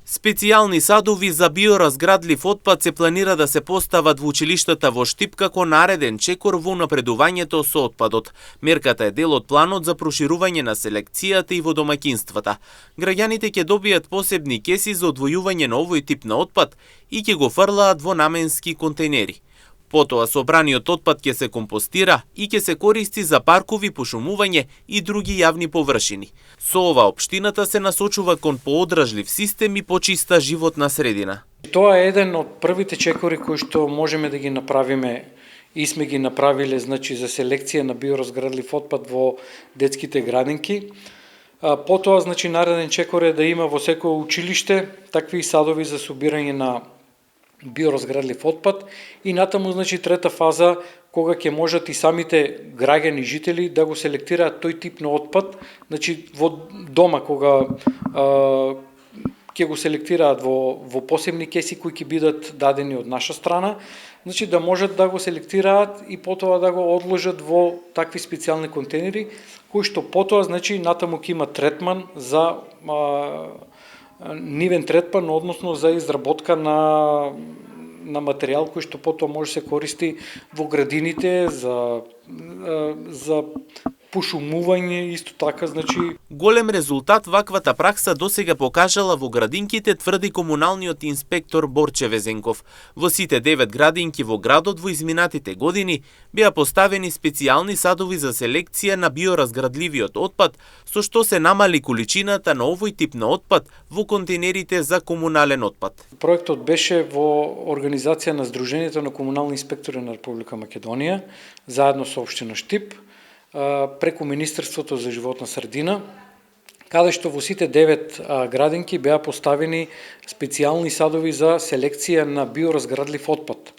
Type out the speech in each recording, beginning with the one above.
Специјални садови за биоразградлив отпад се планира да се постават во училиштата во Штип како нареден чекор во напредувањето со отпадот. Мерката е дел од планот за проширување на селекцијата и во домаќинствата. Граѓаните ќе добијат посебни кеси за одвојување на овој тип на отпад и ќе го фрлаат во наменски контейнери. Потоа собраниот отпад ќе се компостира и ќе се користи за паркови, пошумување и други јавни површини. Со ова општината се насочува кон поодржлив систем и почиста животна средина. Тоа е еден од првите чекори кои што можеме да ги направиме и сме ги направиле, значи за селекција на биоразградлив отпад во детските градинки. Потоа, значи, нареден чекор е да има во секое училиште такви садови за собирање на биоразградлив отпад и натаму, значи, трета фаза кога ќе можат и самите граѓани и жители да го селектираат тој тип на отпад, значи во дома кога ќе го селектираат во посебни кеси кои ќе бидат дадени од наша страна, значи да можат да го селектираат и потоа да го одложат во такви специјални контейнери кои што потоа, значи, натаму ќе има третман за нивен третман, односно за изработка на материјал кој што потоа може се користи во градините за пошумување, исто така, значи. Голем резултат ваквата пракса досега покажала во градинките, тврди комуналниот инспектор Борче Везенков. Во сите 9 градинки во градот во изминатите години беа поставени специјални садови за селекција на биоразградливиот отпад, со што се намали количината на овој тип на отпад во контейнерите за комунален отпад. Проектот беше во организација на Сдруженијето на комунални инспектори на Република Македонија, заедно со општина Штип, преку Министерството за животна средина, каде што во сите 9 градинки беа поставени специјални садови за селекција на биоразградлив отпад.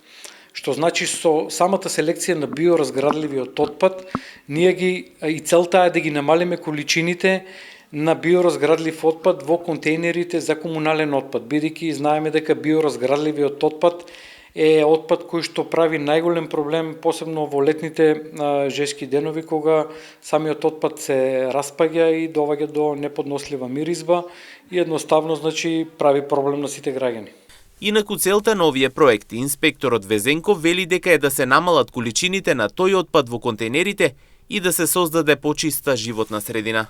Што значи со самата селекција на биоразградливиот отпад, и целта е да ги намалиме количините на биоразградлив отпад во контейнерите за комунален отпад, бидејќи знаеме дека биоразградливиот отпад е отпад кој што прави најголем проблем, посебно во летните жески денови, кога самиот отпад се распаѓа и доваѓа до неподнослива миризба и едноставно, значи, прави проблем на сите граѓани. Инаку целта на овие проекти, инспекторот Везенков вели дека е да се намалат количините на тој отпад во контейнерите и да се создаде почиста животна средина.